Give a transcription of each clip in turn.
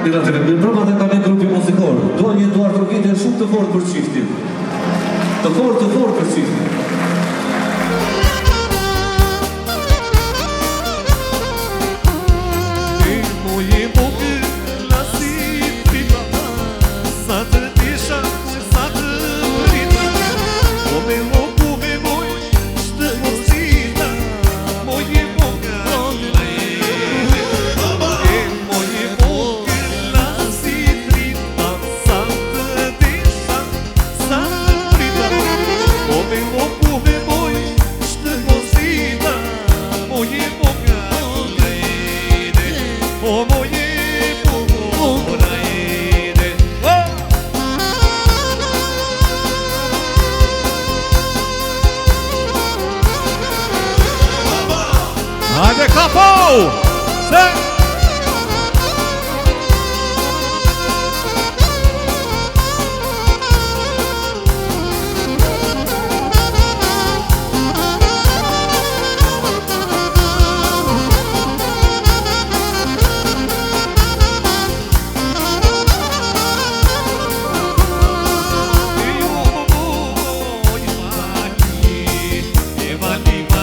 Në prova dhe ka një grupi muzikor. Dua një Eduard Rogitje shumë të fort për çiftin. Të fort për çiftin. Hajde kapo! Se! Valentina,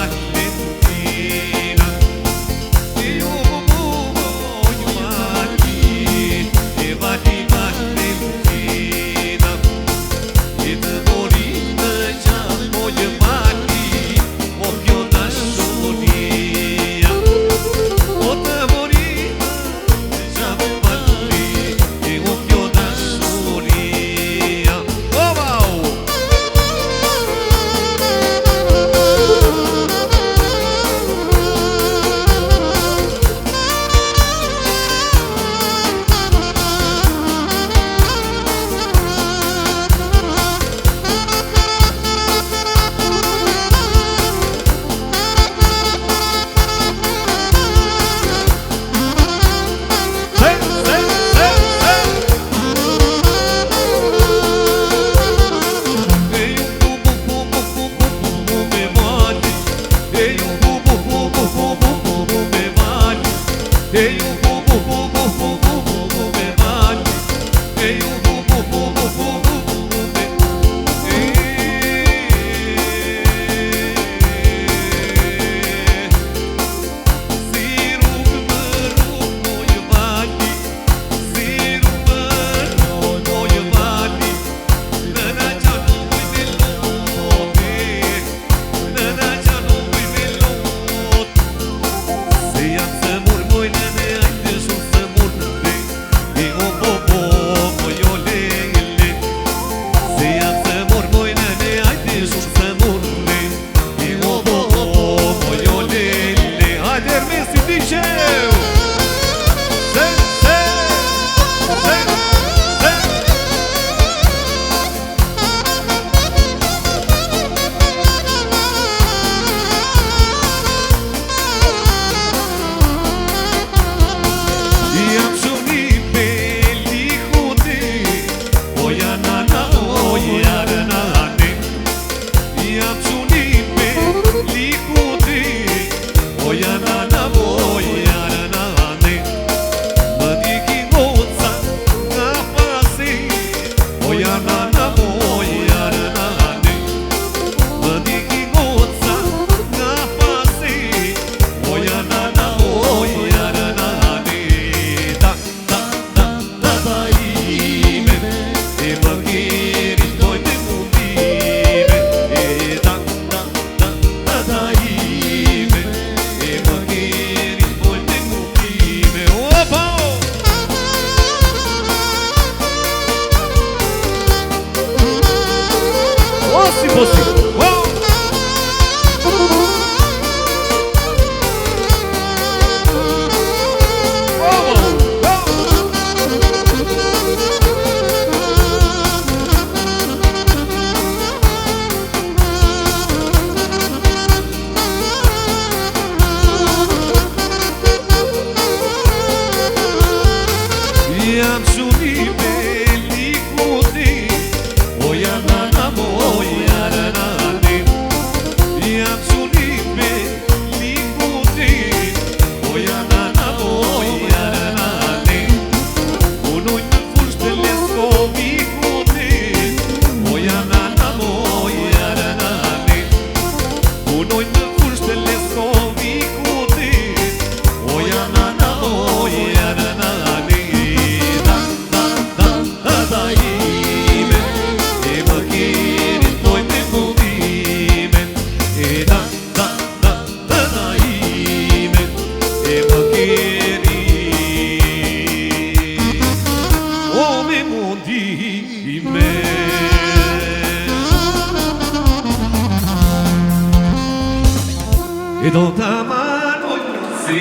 do ta marroj si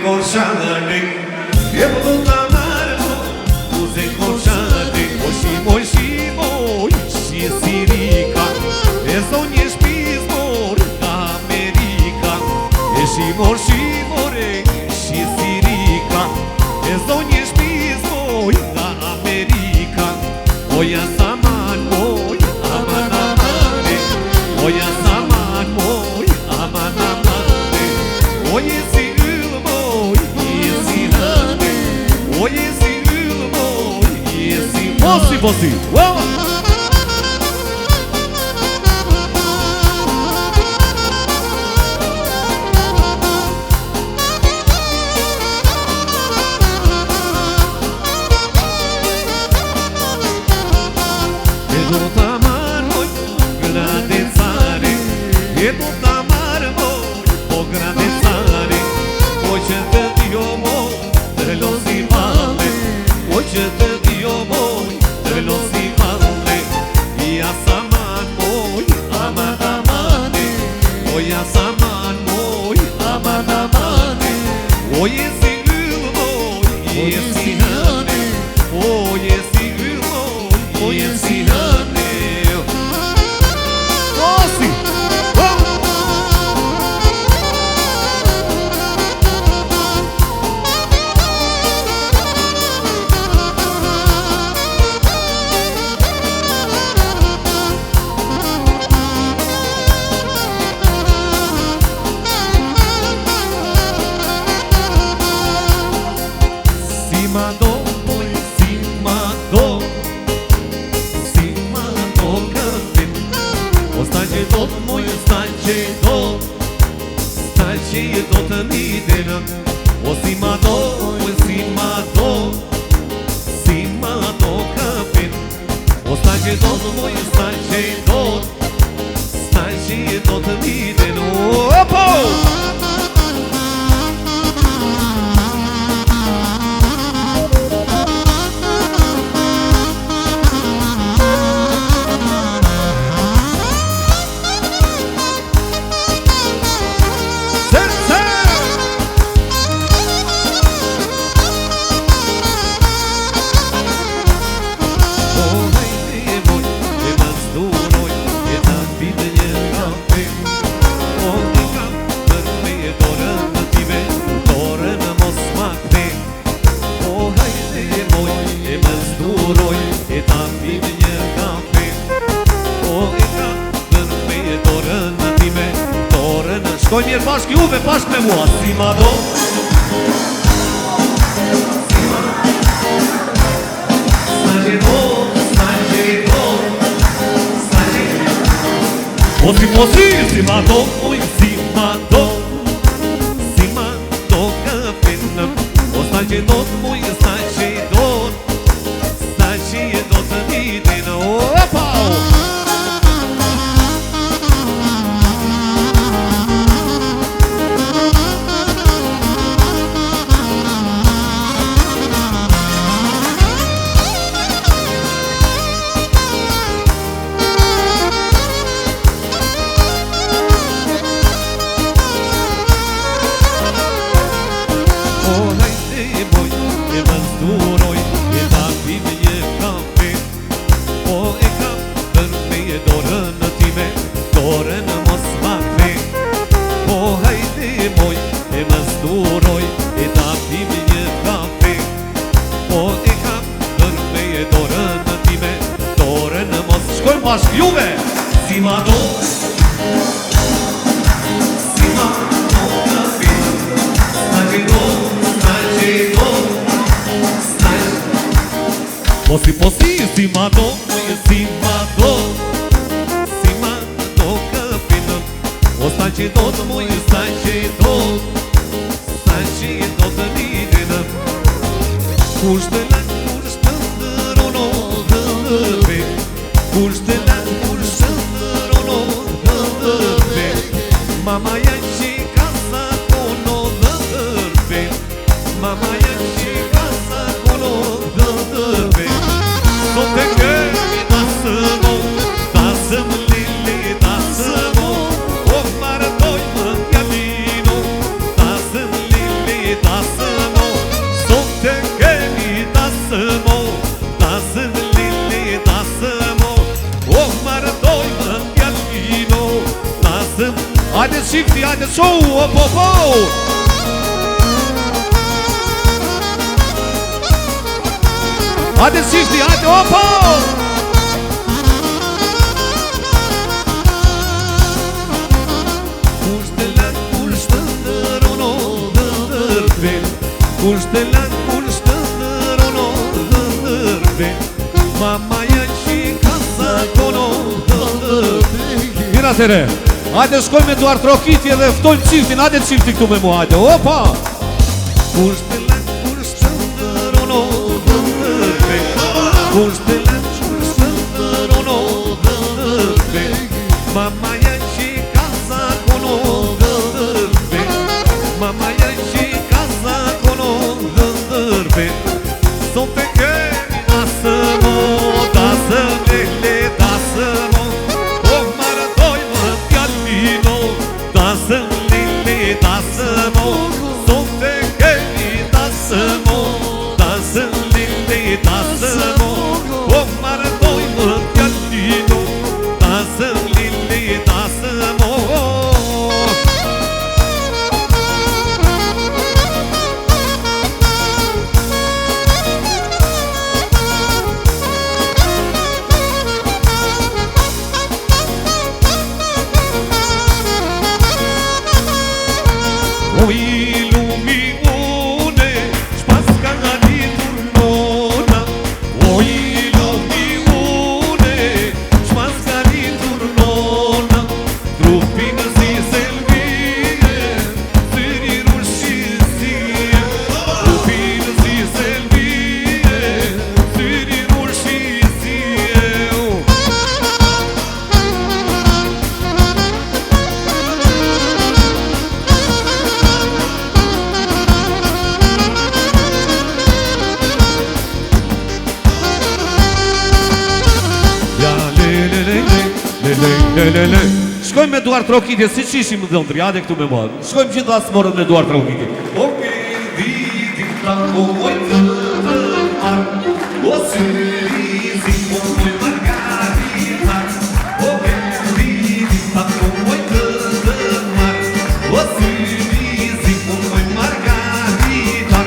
korsharin, do ta marroj si korsharin, moj shi sirika, e zonje shpizmor Amerika, e shimor shi sirika, e zonje shpizmor Amerika, oja saman moj, aman amane, oja saman moj, aman amane, oje si yll moj, je si hane, oje si yll moj, je si Bosi, wow! Do ta marroj grande cari, do ta marroj po grande cari, o që të dio moj, të losi male, o që të dio moj, të losi male, ja saman moj, aman amane, o ja saman moj, aman amane, o jesi yll moj, jesi hane, o jesi yll moj, o jesi hane. Do të lidhen, o si ma do kapin, o sta që do të moj, sta që do të lidhen, opo! Shkoj mirë bashkë juve, bashkë me mua. Si ma do, si ma do, kapin, o sta që do të muj, sta që do të lidin, opa! Bashkë juve, si ma do, kapin, sta që do, posi, si ma do, kapin, o sta që do të muj, sta që do të lidin, kush të lën, kush të ndërono dhëve, kush të lën, kush të ndërono dhëve, mama janë që ka sa kono dhëve, mama janë që ka sa kono dhëve, sot e kemi tasë më lili, tasë mo, o marëtoj më kemi qifti, hajde show, po. Hajde qifti, hajde, po. Kushtelën, kushtëndër, ono, dëndërve. Kushtelën, kushtëndër, ono, dëndërve. Mamaja që ka zakono, dëndërve. Mira tere, hajde shkoj me Duart Rokitje dhe ftojnë qiftin, hajde qifti këtu me mu, hajde, opa! Kushtelën, kushtëndër, ono, dëndërve. Kushtelën, kushtëndër, ono, dëndërve. Mamaja që ka zakono, dëndërve. Mamaja që ka zakono, dëndërve. Son të kemi dasëmo, dasëmele, dasëmo. O maratoj më pjallino, dasëmele, dasëmo. Son të kemi dasëmo, dasëmele, dasëmo. O maratoj më pjallino, dasëmele, dasëmo. O i lumi une, shpas ka ngalitur nona. O i lumi une, shpas ka ngalitur nona. Trupin si selvije, syri rushizije. Trupin si selvije, syri rushizije. Le. Shkojmë me Duart Rokitje, si që ishim dhe ndrjade këtu me marë. Shkojmë gjitha së morën me Duart Rokitje. O përdi ta kohoj të marë, o syri si kohoj margaritar. O përdi ta kohoj të marë, o syri si kohoj margaritar.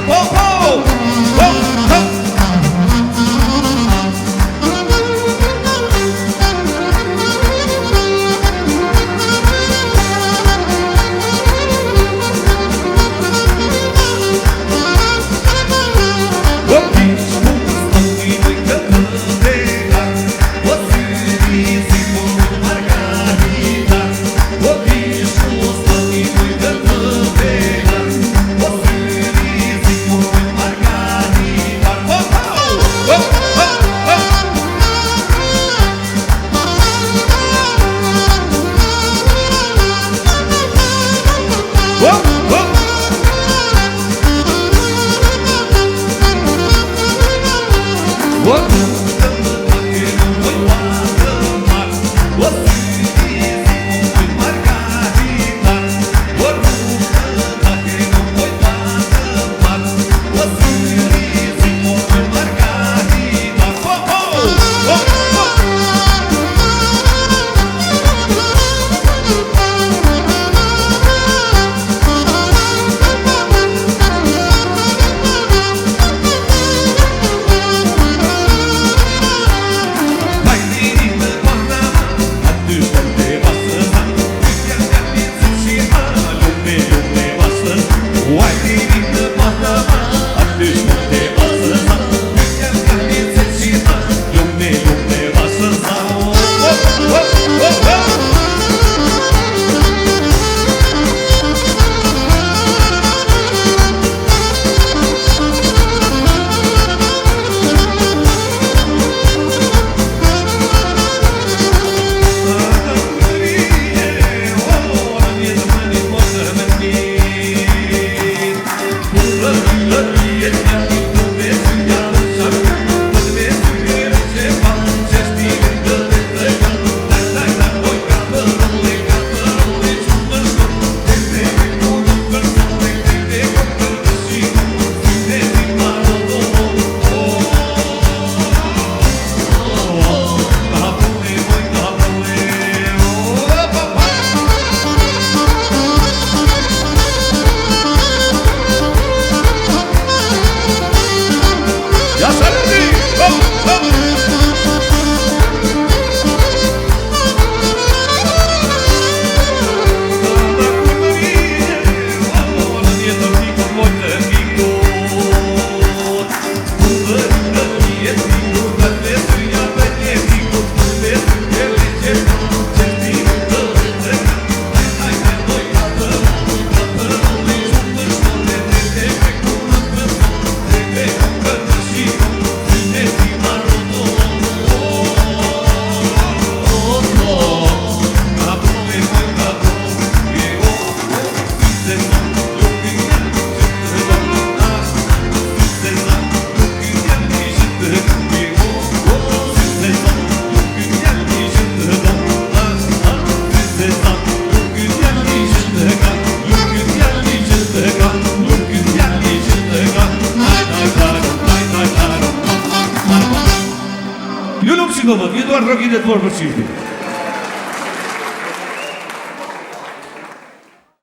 Ju nuk si do vot, Eduard Rokin e të morë për çiftin.